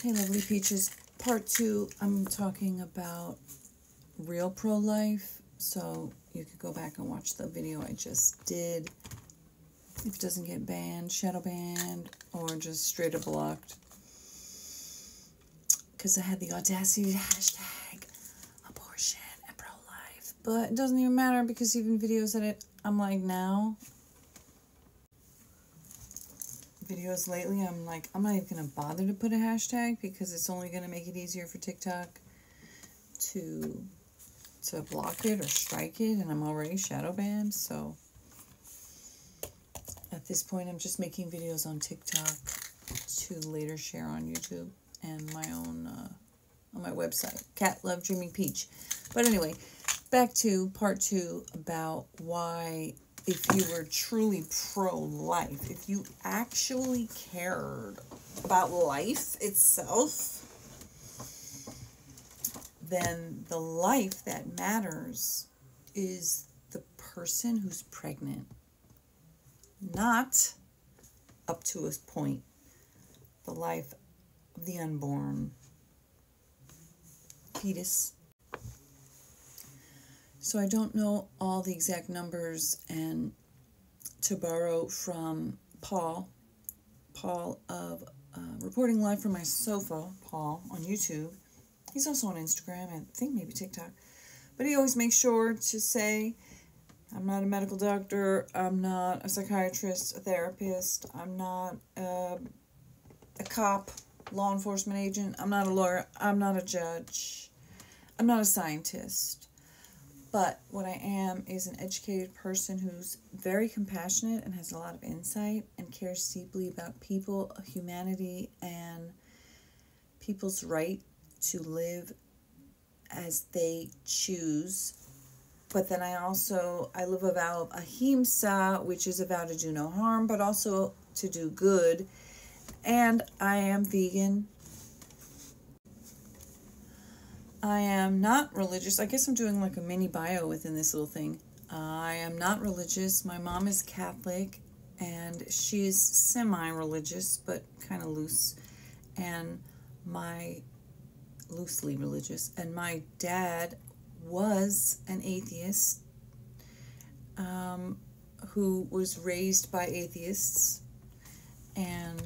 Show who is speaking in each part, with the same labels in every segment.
Speaker 1: Hey, lovely peaches. Part 2, I'm talking about real pro-life. So you could go back and watch the video I just did. If it doesn't get banned, shadow banned, or just straight up blocked. Because I had the audacity to hashtag abortion and pro-life. But it doesn't even matter because even videos that I'm like now, videos lately, I'm like, I'm not even going to bother to put a hashtag because it's only going to make it easier for TikTok to block it or strike it, and I'm already shadow banned. So at this point, I'm just making videos on TikTok to later share on YouTube and my own on my website, Cat Love Dreaming Peach. But anyway, back to part 2 about why, if you were truly pro-life, if you actually cared about life itself, then the life that matters is the person who's pregnant, not up to a point, the life of the unborn fetus. So I don't know all the exact numbers, and to borrow from Paul of Reporting Live from My Sofa, Paul on YouTube. He's also on Instagram and I think maybe TikTok. But he always makes sure to say, I'm not a medical doctor, I'm not a psychiatrist, a therapist, I'm not a cop, law enforcement agent, I'm not a lawyer, I'm not a judge, I'm not a scientist. But what I am is an educated person who's very compassionate and has a lot of insight and cares deeply about people, humanity, and people's right to live as they choose. But then I live a vow of ahimsa, which is a vow to do no harm, but also to do good. And I am vegan. I am not religious. I guess I'm doing like a mini bio within this little thing. I am not religious. My mom is Catholic, and she's semi-religious, but kind of loose. And loosely religious, and my dad was an atheist who was raised by atheists, and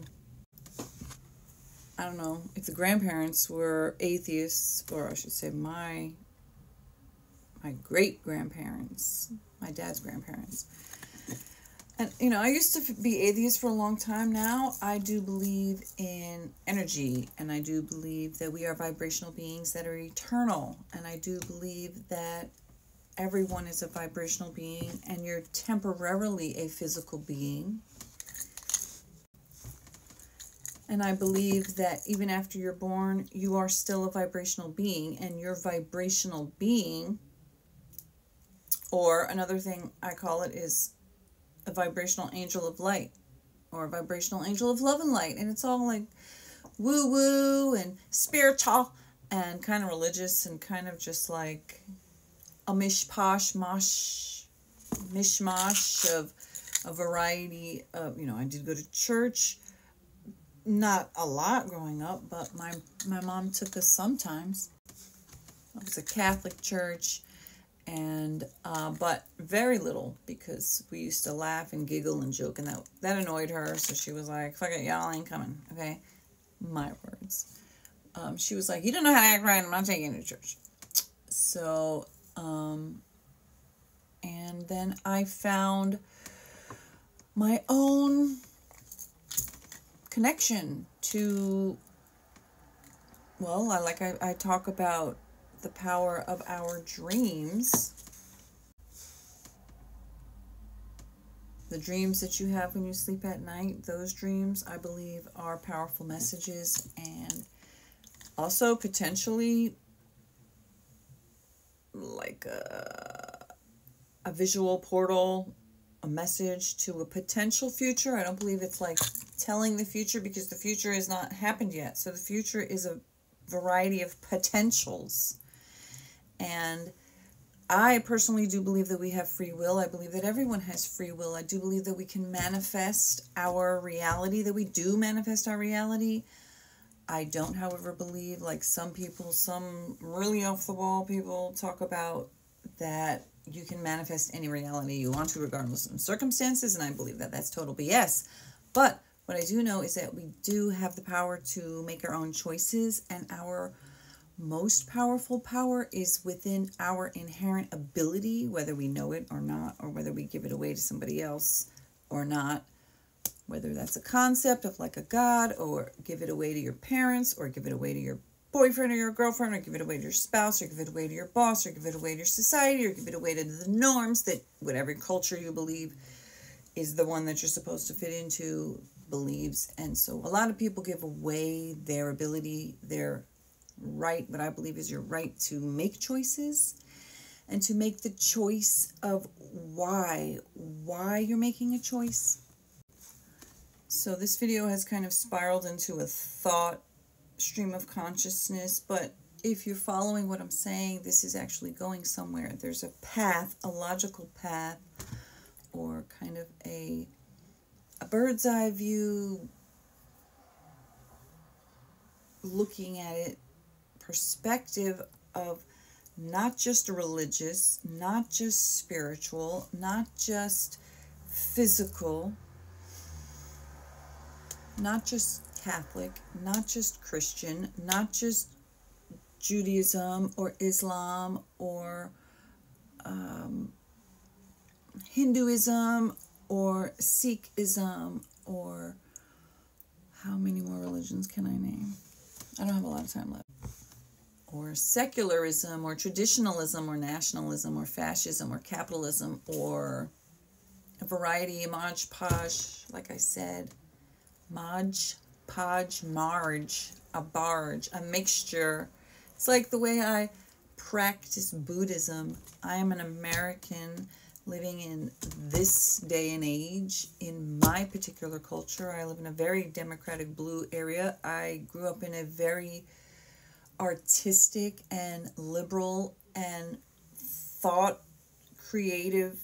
Speaker 1: I don't know if the grandparents were atheists, or I should say my great-grandparents, my dad's grandparents. And, I used to be atheist for a long time now. I do believe in energy, and I do believe that we are vibrational beings that are eternal. And I do believe that everyone is a vibrational being, and you're temporarily a physical being. And I believe that even after you're born, you are still a vibrational being, and your vibrational being, or another thing I call it, is a vibrational angel of light, or a vibrational angel of love and light. And it's all like woo-woo and spiritual and kind of religious and kind of just like a mishmash of a variety of, I did go to church, not a lot growing up, but my mom took us sometimes. It was a Catholic church, and but very little, because we used to laugh and giggle and joke, and that annoyed her. So she was like, fuck it, y'all ain't coming. Okay, my words. She was like, you don't know how to act right, I'm not taking you to church. So and then I found my own connection to, well, I talk about the power of our dreams. The dreams that you have when you sleep at night, those dreams, I believe, are powerful messages, and also potentially like a visual portal, a message to a potential future. I don't believe it's like telling the future, because the future has not happened yet. So the future is a variety of potentials. And I personally do believe that we have free will. I believe that everyone has free will. I do believe that we can manifest our reality, that we do manifest our reality. I don't, however, believe, like some people, some really off the wall people talk about, that you can manifest any reality you want to regardless of circumstances, and I believe that that's total BS. But what I do know is that we do have the power to make our own choices, and our most powerful power is within our inherent ability, whether we know it or not, or whether we give it away to somebody else or not. Whether that's a concept of like a God, or give it away to your parents, or give it away to your boyfriend or your girlfriend, or give it away to your spouse, or give it away to your boss, or give it away to your society, or give it away to the norms that whatever culture you believe is the one that you're supposed to fit into believes. And so a lot of people give away their ability, their right, what I believe is your right to make choices, and to make the choice of why you're making a choice. So this video has kind of spiraled into a thought stream of consciousness, but if you're following what I'm saying, this is actually going somewhere. There's a path, a logical path, or kind of a bird's eye view, looking at it, perspective of not just religious, not just spiritual, not just physical, not just Catholic, not just Christian, not just Judaism or Islam or Hinduism or Sikhism, or how many more religions can I name? I don't have a lot of time left. Or secularism or traditionalism or nationalism or fascism or capitalism, or a variety, Modge Podge, like I said. Modge Podge, Marge, a barge, a mixture. It's like the way I practice Buddhism. I am an American living in this day and age. In my particular culture, I live in a very democratic blue area. I grew up in a very artistic and liberal and thought creative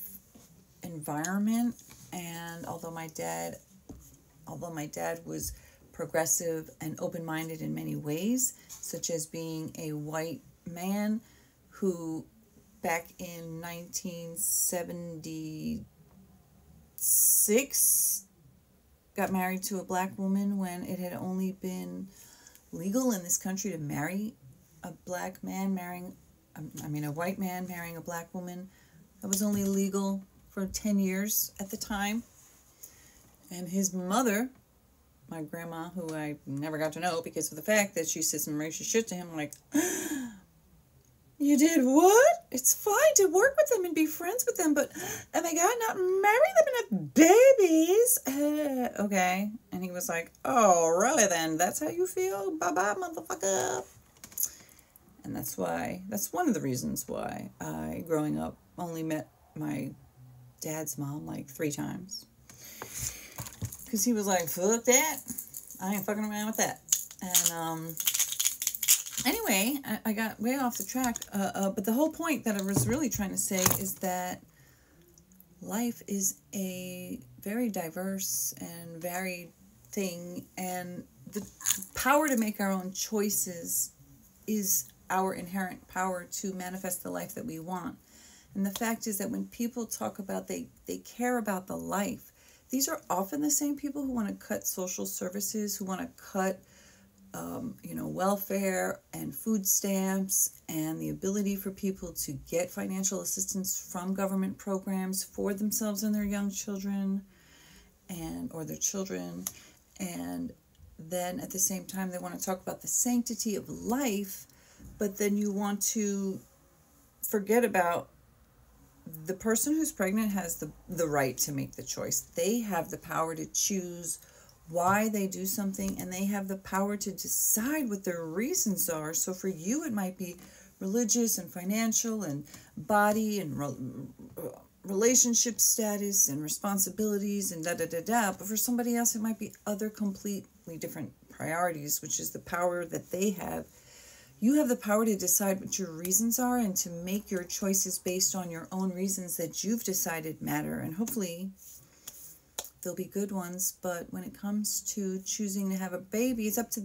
Speaker 1: environment. And although my dad was progressive and open-minded in many ways, such as being a white man who back in 1976 got married to a black woman when it had only been legal in this country to marry a black man marrying, a white man marrying a black woman. That was only legal for 10 years at the time. And his mother, my grandma, who I never got to know because of the fact that she said some racist shit to him, like, you did what? It's fine to work with them and be friends with them, but, oh my God, not marry them and have babies. Okay. And he was like, oh, really then? That's how you feel? Bye-bye, motherfucker. And that's one of the reasons why I, growing up, only met my dad's mom like 3 times. Because he was like, fuck that. I ain't fucking around with that. And, anyway, I got way off the track. But the whole point that I was really trying to say is that life is a very diverse and varied thing. And the power to make our own choices is our inherent power to manifest the life that we want. And the fact is that when people talk about they care about the life, these are often the same people who want to cut social services, who want to cut, welfare and food stamps and the ability for people to get financial assistance from government programs for themselves and their young children or their children. And then at the same time, they want to talk about the sanctity of life, but then you want to forget about the person who's pregnant has the right to make the choice. They have the power to choose why they do something, and they have the power to decide what their reasons are. So for you, it might be religious and financial and body and relationship status and responsibilities and da-da-da-da. But for somebody else, it might be other completely different priorities, which is the power that they have. You have the power to decide what your reasons are and to make your choices based on your own reasons that you've decided matter. And hopefully they'll be good ones. But when it comes to choosing to have a baby, it's up to